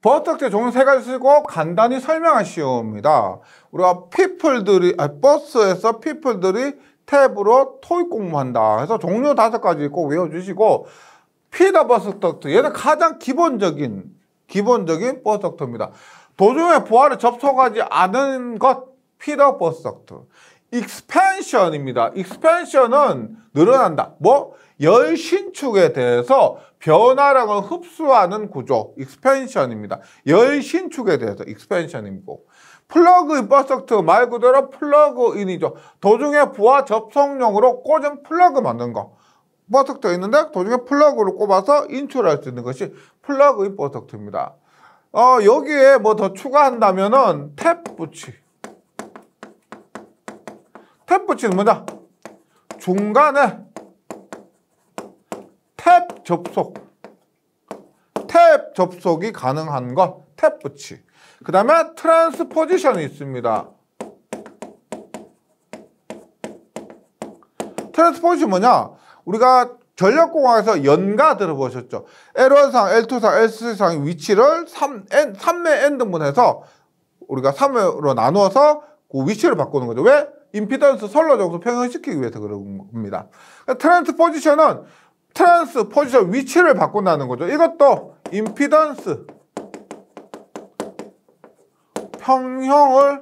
버스덕트의 종류 세 가지 쓰고 간단히 설명한 시험입니다. 우리가 버스에서 people들이 탭으로 토익 공부한다. 그래서 종류 5가지 꼭 외워주시고, 피더 버스덕트, 얘는 가장 기본적인 버스덕트입니다. 도중에 부하를 접속하지 않은 것, 피더 버스덕트. 익스펜션입니다. 익스펜션은 늘어난다. 열 신축에 대해서 변화량을 흡수하는 구조, 익스펜션입니다. 열 신축에 대해서 익스펜션이고, 플러그인 버스덕트 말 그대로 플러그인이죠. 도중에 부하 접속용으로 꽂은 플러그 만든 거. 버스덕트가 있는데 도중에 플러그를 꼽아서 인출할 수 있는 것이 플러그인 버스덕트입니다. 여기에 뭐 더 추가한다면은 탭 붙이. 탭 붙이는 뭐냐? 중간에 탭 접속이 가능한 것, 탭 붙이. 그 다음에 트랜스포지션이 있습니다. 트랜스포지션 뭐냐? 우리가 전력공학에서 연가 들어보셨죠? L1상, L2상, L3상 위치를 3매 n등분해서 우리가 3회로 나누어서 그 위치를 바꾸는 거죠. 왜? 임피던스 선로 정수 평형시키기 위해서 그런 겁니다. 트랜스포지션은 트랜스포지션 위치를 바꾼다는 거죠. 이것도 임피던스 평형을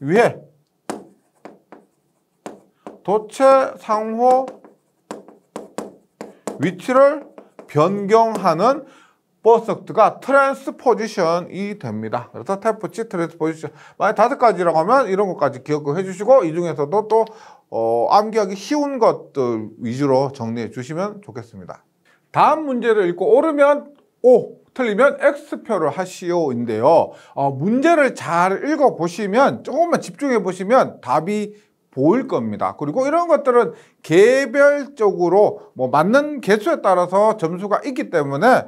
위해 도체 상호 위치를 변경하는 버스덕트가 트랜스포지션이 됩니다. 그래서 탭붙이 트랜스포지션. 만약 5가지라고 하면 이런 것까지 기억해 주시고, 이 중에서도 또 암기하기 쉬운 것들 위주로 정리해 주시면 좋겠습니다. 다음 문제를 읽고 옳으면 O, 틀리면 X표를 하시오인데요. 문제를 잘 읽어보시면, 조금만 집중해 보시면 답이 보일 겁니다. 그리고 이런 것들은 개별적으로 맞는 개수에 따라서 점수가 있기 때문에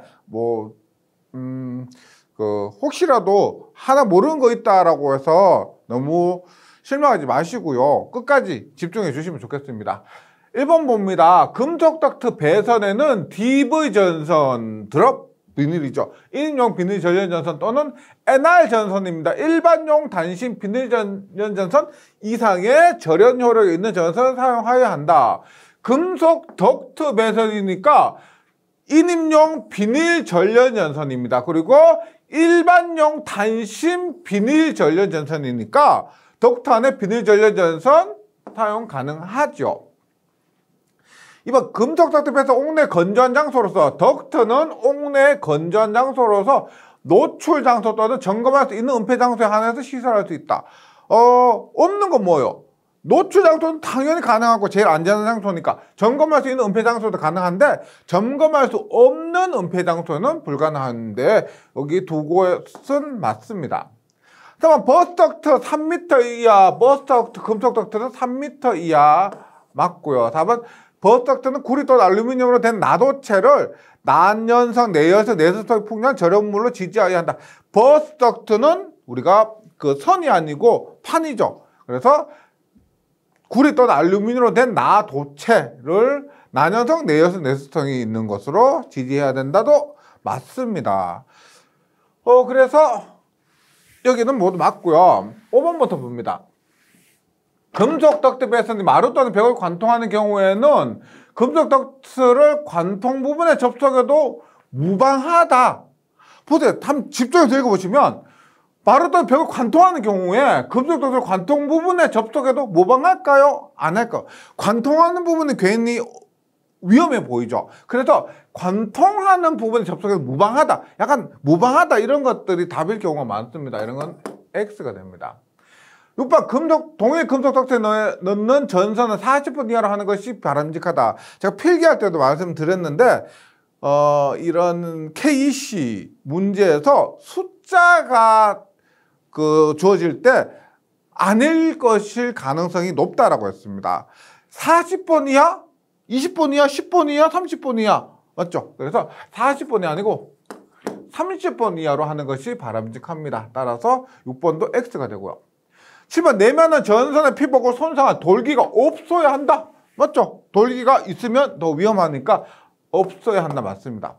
혹시라도 하나 모르는 거 있다라고 해서 너무 실망하지 마시고요. 끝까지 집중해 주시면 좋겠습니다. 1번 봅니다. 금속 덕트 배선에는 DV 전선 드롭 비닐이죠. 1인용 비닐 전련 전선 또는 NR 전선입니다. 일반용 단신 비닐 전련 전선 이상의 절연 효력이 있는 전선을 사용하여야 한다. 금속 덕트 배선이니까 1인용 비닐 전련 전선입니다. 그리고 일반용 단신 비닐 전련 전선이니까 덕트 안에 비닐 전련 전선 사용 가능하죠. 이번 금속 덕트 배선 옥내 건조한 장소로서, 덕트는 옥내 건조한 장소로서 노출 장소 또는 점검할 수 있는 은폐 장소에 한해서 시설할 수 있다. 없는 건 뭐예요? 노출 장소는 당연히 가능하고 제일 안전한 장소니까 점검할 수 있는 은폐 장소도 가능한데, 점검할 수 없는 은폐 장소는 불가능한데 여기 두 곳은 맞습니다. 그러면 버스덕트 3m 이하, 버스덕트 금속 덕트는 3m 이하 맞고요. 답은 버스덕트는 구리 또는 알루미늄으로 된 나도체를 난연성, 내열성, 내수성 풍량 절연물로 지지하여야 한다. 버스덕트는 우리가 그 선이 아니고 판이죠. 그래서 구리 또는 알루미늄으로 된 나도체를 난연성, 내열성, 내수성이 있는 것으로 지지해야 된다도 맞습니다. 그래서 여기는 모두 맞고요. 5번부터 봅니다. 금속 덕트 배선이 마루 또는 벽을 관통하는 경우에는 금속 덕트를 관통 부분에 접속해도 무방하다. 보세요. 한번 집중해서 읽어보시면 마루 또는 벽을 관통하는 경우에 금속 덕트를 관통 부분에 접속해도 무방할까요? 안 할까요? 관통하는 부분은 괜히 위험해 보이죠. 그래서 관통하는 부분에 접속해도 무방하다. 약간 무방하다 이런 것들이 답일 경우가 많습니다. 이런 건 X가 됩니다. 6번 동일 금속 덕트에 넣는 전선은 40분 이하로 하는 것이 바람직하다. 제가 필기할 때도 말씀드렸는데 이런 KEC 문제에서 숫자가 주어질 때 아닐 것일 가능성이 높다라고 했습니다. 40번 이하, 20번 이하, 10번 이하, 30번 이하 맞죠? 그래서 40번이 아니고 30번 이하로 하는 것이 바람직합니다. 따라서 6번도 X가 되고요. 7번 내면은 전선의 피복을 손상한 돌기가 없어야 한다. 맞죠? 돌기가 있으면 더 위험하니까 없어야 한다. 맞습니다.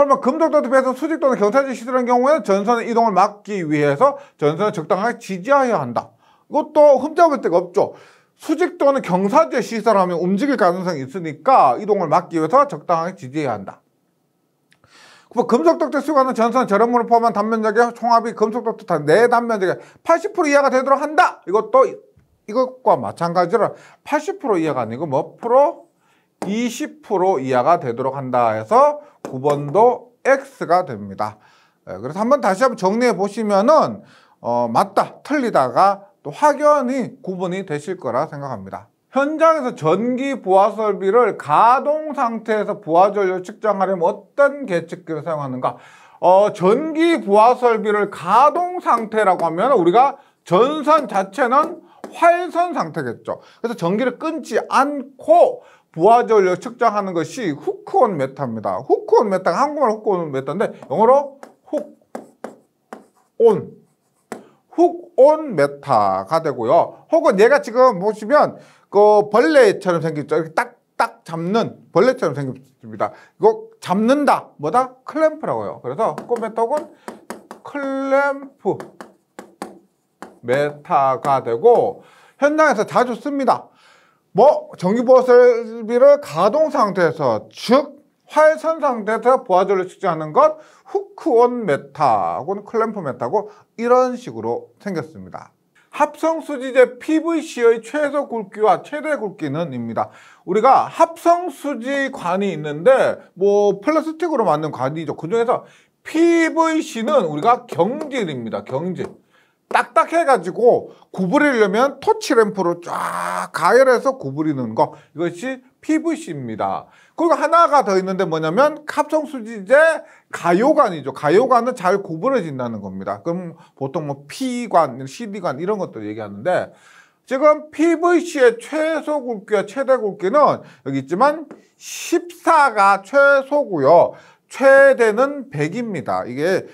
그러면 금속덕트 배선 수직 또는 경사지 시설의 경우에는 전선의 이동을 막기 위해서 전선을 적당하게 지지해야 한다. 이것도 흠잡을 데가 없죠. 수직 또는 경사지에 시설하면 움직일 가능성이 있으니까 이동을 막기 위해서 적당하게 지지해야 한다. 금속덕트 수요가는 전선 절연물을 포함한 단면적의 총합이 금속덕트 내 단면적의 80% 이하가 되도록 한다. 이것도 이것과 마찬가지로 80% 이하가 아니고 몇 프로? 20% 이하가 되도록 한다 해서 9번도 X가 됩니다. 그래서 다시 한번 정리해 보시면은 맞다, 틀리다가 또 확연히 구분이 되실 거라 생각합니다. 현장에서 전기 부하 설비를 가동 상태에서 부하 전류를 측정하려면 어떤 계측기를 사용하는가? 전기 부하 설비를 가동 상태라고 하면 우리가 전선 자체는 활선 상태겠죠. 그래서 전기를 끊지 않고 부하 전류를 측정하는 것이 후크온 메타입니다. 후크온 메타가 한국말 후크온 메타인데 영어로 훅온 메타가 되고요. 혹은 얘가 지금 보시면 그 벌레처럼 생겼죠. 이렇게 딱딱 잡는 벌레처럼 생겼습니다. 이거 잡는다. 뭐다? 클램프라고 해요. 그래서 후크온 메타 혹은 클램프 메타가 되고 현장에서 자주 씁니다. 전기 부하 설비를 가동 상태에서, 즉 활선 상태에서 부하 전류를 측정하는 것 후크온 메타 혹은 클램프 메타고 이런 식으로 생겼습니다. 합성 수지제 PVC의 최소 굵기와 최대 굵기는 입니다. 우리가 합성 수지 관이 있는데 플라스틱으로 만든 관이죠. 그중에서 PVC는 우리가 경질입니다. 경질. 딱딱해가지고 구부리려면 토치램프로 쫙 가열해서 구부리는 거, 이것이 PVC입니다. 그리고 하나가 더 있는데 뭐냐면 합성수지제 가요관이죠. 가요관은 잘 구부러진다는 겁니다. 그럼 보통 P관, CD관 이런 것들 얘기하는데 지금 PVC의 최소 굵기와 최대 굵기는 여기 있지만 14가 최소고요. 최대는 100입니다. 이게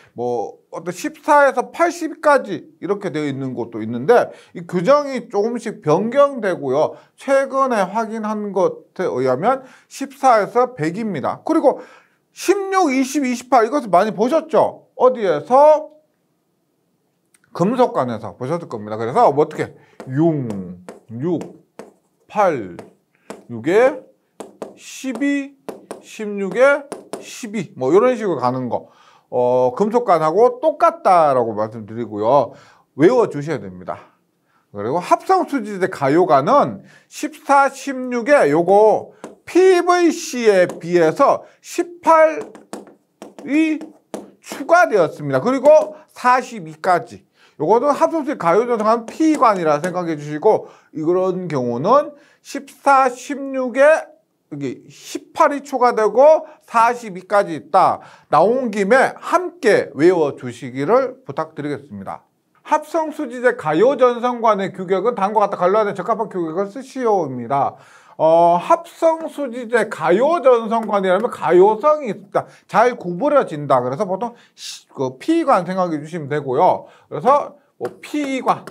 어떤 14에서 80까지 이렇게 되어 있는 곳도 있는데 이 규정이 조금씩 변경되고요. 최근에 확인한 것에 의하면 14에서 100입니다. 그리고 16, 20, 28 이것을 많이 보셨죠? 어디에서? 금속관에서 보셨을 겁니다. 그래서 어떻게? 6, 8, 6에 12, 16에 12 이런 식으로 가는 거 금속관하고 똑같다라고 말씀드리고요. 외워주셔야 됩니다. 그리고 합성수지제 가요관은 14, 16에 요거 PVC에 비해서 18이 추가되었습니다. 그리고 42까지 요거도 합성수지 가요전성한 P관이라 생각해 주시고 이런 경우는 14, 16에 여기 18이 추가되고 42까지 있다. 나온 김에 함께 외워주시기를 부탁드리겠습니다. 합성수지제 가요전선관의 규격은 다음과 같다. 관련된 적합한 규격을 쓰시오입니다. 합성수지제 가요전선관이라면 가요성이 있다. 잘 구부려진다. 그래서 보통 P관 생각해 주시면 되고요. 그래서 P관.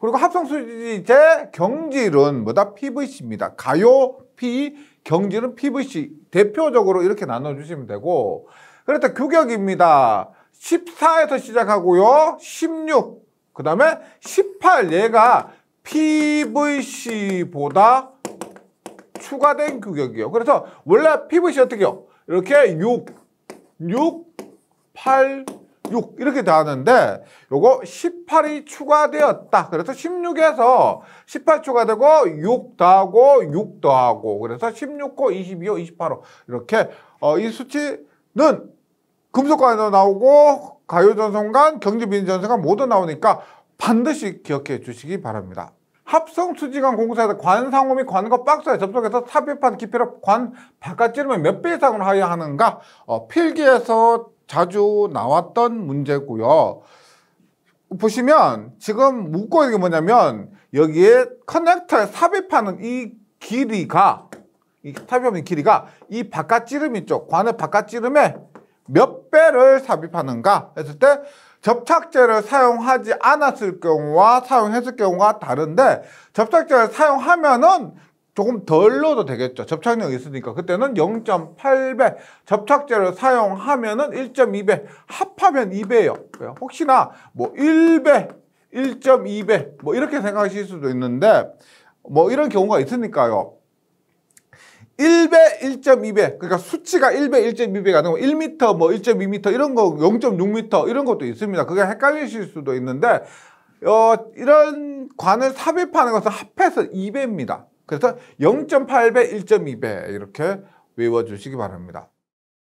그리고 합성수지제 경질은 PVC입니다. 가요, P, 경질은 PVC. 대표적으로 이렇게 나눠주시면 되고 그래서 규격입니다. 14에서 시작하고요. 16, 그 다음에 18, 얘가 PVC보다 추가된 규격이에요. 그래서 원래 PVC 어떻게 해요? 이렇게 6, 8, 6 이렇게 나왔는데 요거 18이 추가되었다. 그래서 16에서 18 추가되고 6 더하고 6 더하고 그래서 16호, 22호, 28호 이렇게 이 수치는 금속관에도 나오고 가요전선관, 경지비전선관 모두 나오니까 반드시 기억해 주시기 바랍니다. 합성수지관 공사에서 관 상호 및 관과 박스에 접속해서 삽입한 기피로 관 바깥 찌르면 몇 배 이상으로 하여야 하는가? 필기에서 자주 나왔던 문제고요. 보시면 지금 묻고 있는 게 뭐냐면 여기에 커넥터에 삽입하는 이 길이가 이 바깥 찌름 있죠. 관의 바깥 찌름에 몇 배를 삽입하는가 했을 때 접착제를 사용하지 않았을 경우와 사용했을 경우가 다른데 접착제를 사용하면은 조금 덜 넣어도 되겠죠. 접착력이 있으니까. 그때는 0.8배 접착제를 사용하면은 1.2배, 합하면 2배예요. 혹시나 뭐 1배, 1.2배 뭐 이렇게 생각하실 수도 있는데 뭐 이런 경우가 있으니까요. 1배, 1.2배, 그러니까 수치가 1배, 1.2배가 아니고 1m, 뭐 1.2m 이런 거, 0.6m 이런 것도 있습니다. 그게 헷갈리실 수도 있는데 이런 관을 삽입하는 것은 합해서 2배입니다. 그래서 0.8배, 1.2배 이렇게 외워주시기 바랍니다.